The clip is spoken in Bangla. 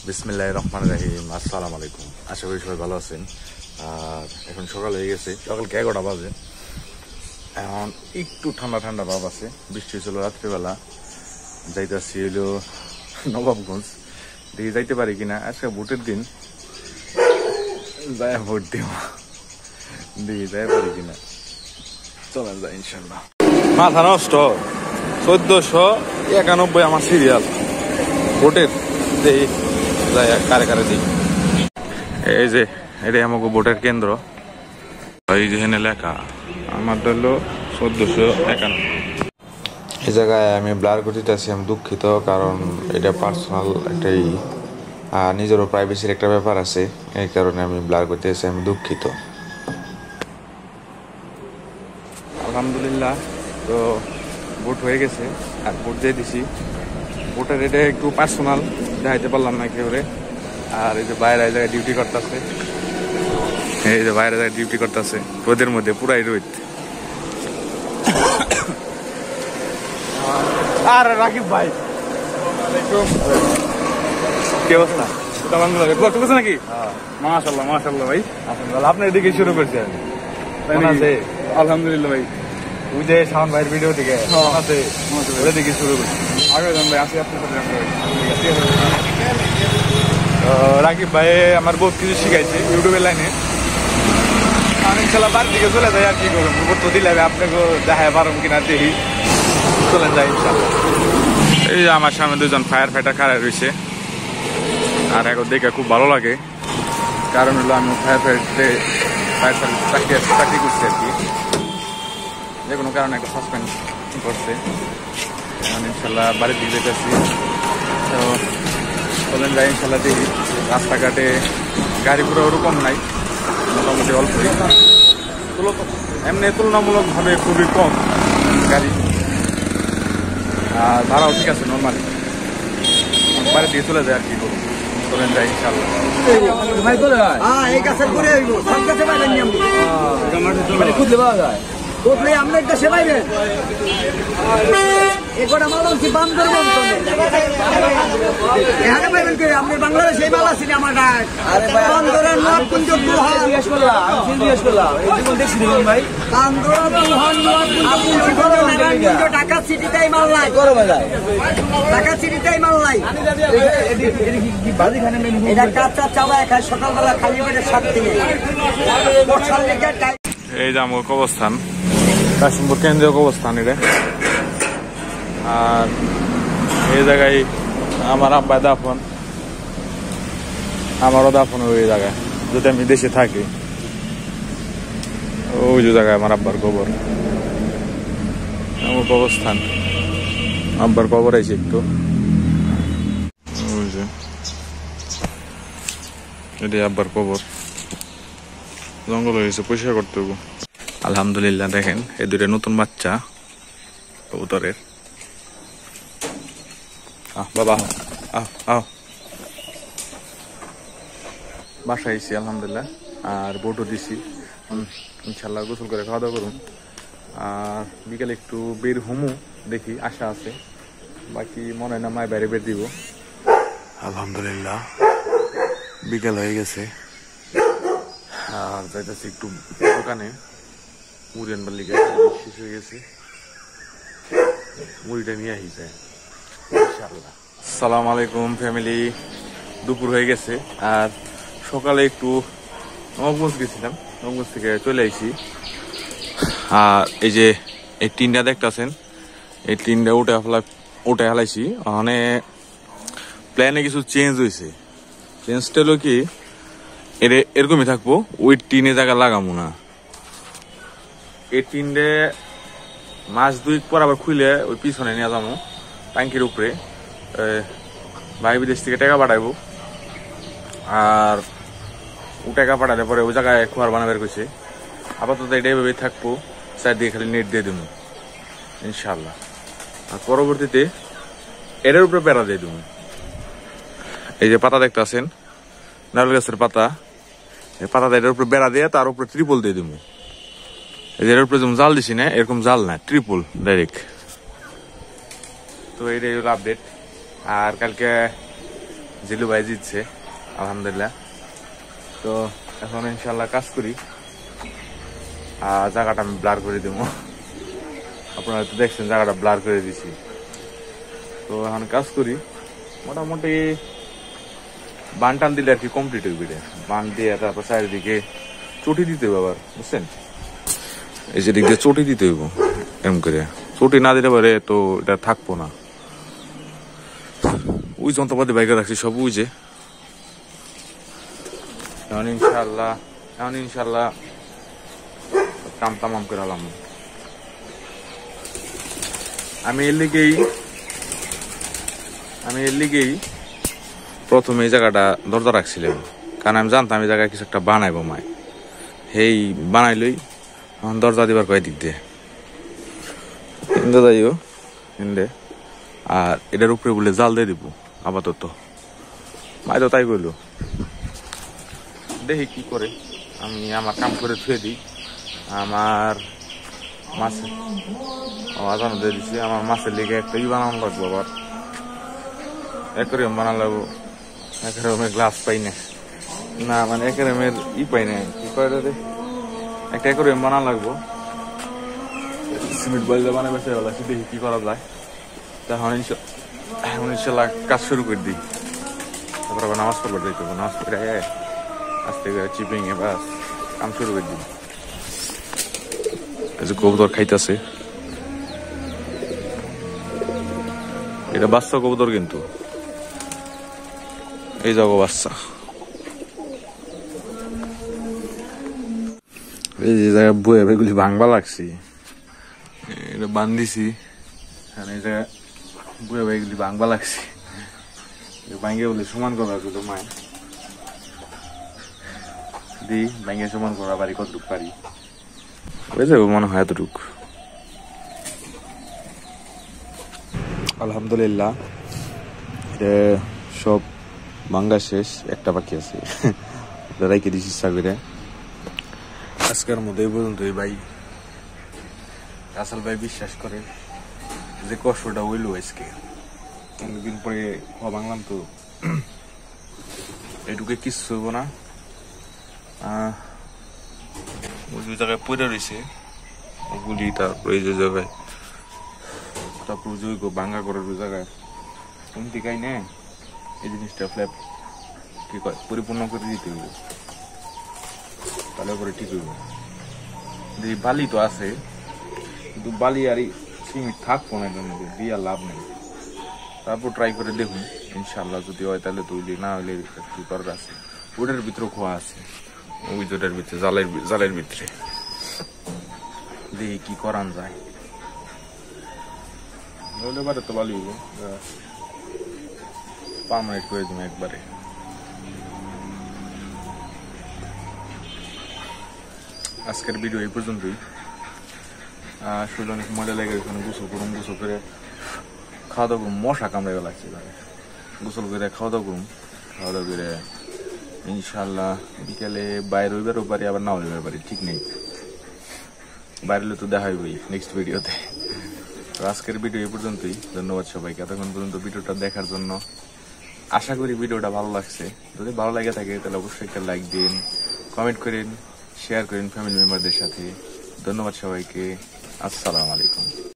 বিসমিল্লাহির রহমানির রহিম। আসসালামু আলাইকুম। আশা করি সবাই ভালো আছেন। আর এখন সকাল হয়ে গেছে, সকাল 11টা বাজে। এখন একটু ঠান্ডা ঠান্ডা ভাব আছে। বৃষ্টি হয়েছিল রাত্রিবেলা। যাইতেছি হইলো নবাবগঞ্জ, দেখি যাইতে পারি কিনা। আজকে ভোটের দিন, যাই ভোট দিব, দেখি যাই পারি কিনা। চলেন যাই ইনশাল্লাহ। মাথা নষ্ট। 1491 আমার সিরিয়াল ভোটের। দেখি যাই কারে কারে দিই। এই যে এটাই আমাকে ভোটের কেন্দ্র। এই যে এখানে লেখা আমার হলো 1491। এই জায়গায় আমি ব্লার করতে আছি, আমি দুঃখিত, কারণ এটা পার্সোনাল একটাই নিজেরও প্রাইভেসির একটা ব্যাপার আছে, এই কারণে আমি ব্লার করতে আছি, আমি দুঃখিত। আলহামদুলিল্লাহ, তো ভোট হয়ে গেছে আর ভোট দিয়ে দিছি। ভোটের এটা একটু পার্সোনাল দেখাইতে পারলাম না একেবারে। আর এই যে বাইরে এই জায়গায় ডিউটি করতেছে, এই যে বাইরে জায়গায় ডিউটি করতেছে রোদের মধ্যে, পুরাই রোদ। আর রাকিব ভাই কি অবস্থা? নাকি? মাশাআল্লাহ মাশাআল্লাহ ভাই, আপনার এদিকে শুরু করছেন? আলহামদুলিল্লাহ ভাই, ওই যে শাওন ভাইয়ের ভিডিও থেকে আছে, ওটা দেখে শুরু করছি। আগে ভাই আসি আপনার সাথে। রাকিব ভাই আমার বহুত কিছু শিখাইছে ইউটিউবের লাইনে। আমি ইনশাল্লাহ বাড়ির দিকে চলে যাই, আর কি করবেন, ভোট তো দিলে আপনাকে দেখায় পারব কিনা দেখি। চলে যাই ইনশাল্লাহ। এই যে আমার সামনে দুজন ফায়ার ফাইটার খাড়া রয়েছে, আর এখন দেখে খুব ভালো লাগে, কারণ হলো আমি ফায়ার সার্ভিস চাকরি করছি আর কি। যে কোনো কারণে একটা সাসপেন্ড করছে। আমি ইনশাল্লাহ বাড়ির দিকে যেতেছি, তো চলেন যাই ইনশাল্লাহ। দেখি রাস্তাঘাটে গাড়ি ঘোড়া ওরকম নাই, মোটামুটি অল্পই, এমনি তুলনামূলকভাবে খুবই কম গাড়ি, আর ভাড়াও ঠিক আছে নর্মালি। বাড়ির দিকে চলে যায় আর কি করবো। চলেন যাই ইনশাল্লাহ। আমরা একটা সেবাইবেন এগুলো আমার বলছি বান্দরবন এখানে পাইবেন কি? আপনি বাংলাদেশে মাল আছেন আমার বান্দরের নোয়ারকুঞ্জ ঢাকা সিটিতেই মাল নাই, ঢাকা সিটিতেই মাল নাই। এটা কাঁচা চাওয়া খায় সকালবেলা খালি পেটে 7 দিনে। এই যে আমার অবস্থান, কাশিমপুর কেন্দ্রীয় অবস্থান এটা। আর এই জায়গায় আমার আব্বাই দাফন, আমারও দাফন ওই জায়গায়, যদি আমি দেশে থাকি। ওই যে জায়গায় আমার আব্বার কবর, আমার অবস্থান। আব্বার কবর আছে একটু, ওই যে এটাই আব্বার কবর। জঙ্গল হয়েছে, পরিষ্কার করতে হবে। আলহামদুলিল্লাহ, দেখেন এই দুইটা নতুন বাচ্চা কবুতরের। বাবা আহ বাসায় আইছি আলহামদুলিল্লাহ, আর বোটও দিছি। ইনশাল্লাহ গোসল করে খাওয়া দাওয়া করুন, আর বিকেলে একটু বের হুমু, দেখি আশা আছে। বাকি মনে হয় না মায় বাইরে বের দিব। আলহামদুলিল্লাহ বিকেল হয়ে গেছে, আর যাইতেছি একটু দোকানে মুড়ি আনবার লিগে, শেষ হয়ে গেছে, মুড়িটা নিয়ে আসি ইনশাআল্লাহ। আসসালামু আলাইকুম ফ্যামিলি। দুপুর হয়ে গেছে, আর সকালে একটু নবগঞ্জ গেছিলাম, নবগঞ্জ থেকে চলে আইছি। আর এই যে এই টিনটা দেখতেছেন, এই টিনটা উঠে ফেলাইছি। ওখানে প্ল্যানে কিছু চেঞ্জ হয়েছে। চেঞ্জটা হলো কি, এরকমই থাকবো, ওই টিনে জায়গা লাগাবো না। এই টিনটে মাস 2 পর আবার খুলে ওই পিছনে নিয়ে যাবো ট্যাঙ্কির উপরে। ভাই বিদেশ থেকে টাকা পাঠাইবো, আর ও টাকা পাঠালে পরে ওই জায়গায় খোয়ার বানাবের কইছে। আপাতত এটা এভাবেই থাকবো, চারদিকে খালি নেট দিয়ে দেবো ইনশাল্লাহ। আর পরবর্তীতে এটার উপরে বেড়া দিয়ে দেবো। এই যে পাতা দেখতে আছেন, নারকেল গাছের পাতা, এই পাতাটা এটার উপরে বেড়া দিয়ে তার উপরে ট্রিপল দিয়ে দেবো। এর উপরে যেমন জাল দিছি না, এরকম জাল না, ট্রিপল ডাইরেক্ট। তো এইটাই হলো আপডেট। আর কালকে জিলু ভাই জিতছে আলহামদুলিল্লাহ। তো এখন ইনশাল্লাহ কাজ করি, আর জায়গাটা আমি ব্লার করে দেবো। আপনারা তো দেখছেন জায়গাটা ব্লার করে দিছি। তো এখন কাজ করি, মোটামুটি বান টান দিলে আর কি কমপ্লিট হইবে। বান দিয়ে তারপর চারিদিকে চটি দিতে হইব আবার, বুঝছেন? এই যে দিক দিয়ে চটি দিতে হইব, এম করে চটি না দিতে পারে তো এটা থাকবো না। ওই যন্ত্রপাতি বাইকে রাখছি সব, ওই যে এখন ইনশাল্লাহ কাম তামাম করে আলাম। আমি এর লিগেই প্রথমে এই জায়গাটা দরজা রাখছিলাম, কারণ আমি জানতাম এই জায়গায় কিছু একটা বানাইবো মায়। হেই বানাইলই এখন দরজা দিবার কয় দিক দিয়ে যাইও হিন্দে, আর এটার উপরে বলে জাল দিয়ে দিব আপাতত। মায় তো তাই কইলো, দেখি কি করে। আমি আমার কাম করে থুয়ে দিই। আমার মাছে আজানো দিয়ে দিচ্ছি, আমার মাছের লেগে একটা বানানো লাগবো, আবার অ্যাকোরিয়াম বানানো লাগবো। অ্যাকোরিয়ামের গ্লাস পাই না, মানে অ্যাকোরিয়ামের পাই না, কি করে রে, একটা অ্যাকোরিয়াম বানানো লাগবো। সিমেন্ট বলতে বানাবে সেটা দেখি কি করা যায়। তখন ইনশাল্লাহ কাজ শুরু করে দিই। তারপর আবার নামাজ পড়বার যাইতে হবে, নামাজ পড়ে আস্তে করে চিপিং এ বাস কাম শুরু করে দিই। এই যে কবুতর খাইতেছে, এটা বাচ্চা কবুতর, কিন্তু এই যাবো বাচ্চা। এই যে জায়গায় বয়ে এগুলি ভাঙবা লাগছি, এটা বান্ধিছি, এই জায়গায় বয়ে এগুলি ভাঙবা লাগছি। ভাঙ্গে বলে সমান করা তো মায় দি ভাঙ্গে সমান করা পারি, কতটুক পারি হয়ে যাবে মনে হয় এতটুক। আলহামদুলিল্লাহ সব ভাঙ্গা শেষ, একটা বাকি আছে, রাইকে দিছি সাগরে। আজকের মধ্যে এই পর্যন্ত। ভাই আসল ভাই বিশ্বাস করে যে কষ্টটা হইল আজকে, অনেকদিন পরে খাওয়া ভাঙলাম তো, এটুকে কিচ্ছু হইব না। ওই জায়গায় পড়ে রয়েছে ওগুলি, তারপরে এই যে জায়গায়, তারপর জৈব ভাঙ্গা করার ওই জায়গায় কোন দিকাই নেই এই জিনিসটা ফ্ল্যাপ কি কয় পরিপূর্ণ করে দিতে হইব, তাহলে পরে ঠিক হইব। বালি তো আছে, কিন্তু বালি আর সিমেন্ট থাকবো না, এটার মধ্যে দিয়া লাভ নেই। তারপর ট্রাই করে দেখুন, ইনশাল্লাহ যদি হয় তাহলে তৈরি, না হলে কি করার আছে। ওটার ভিতরে খোয়া আছে, ওই দুটার ভিতরে জালের ভিতরে দেখি কি করান যায়। এবারে তো বালি হইব, পার্মানেন্ট করে দিব একবারে। আজকের ভিডিও এই পর্যন্তই। শরীর অনেক মজা লেগে গেছে, গোসল করে খাওয়া দাওয়া করুন। মশা কামড়ে লাগছে, গোসল করে খাওয়া দাওয়া করে ইনশাল্লাহ বিকেলে বাইরে হইবারও পারি, আবার নাও হইবার পারি, ঠিক নেই। বাইরে হলে তো দেখা হইবই নেক্সট ভিডিওতে। তো আজকের ভিডিও এই পর্যন্তই। ধন্যবাদ সবাইকে এতক্ষণ পর্যন্ত ভিডিওটা দেখার জন্য। আশা করি ভিডিওটা ভালো লাগছে। যদি ভালো লাগে থাকে তাহলে অবশ্যই একটা লাইক দিন, কমেন্ট করেন, শেয়ার করেন ফ্যামিলি মেম্বারদের সাথে। ধন্যবাদ সবাইকে। আসসালামু আলাইকুম।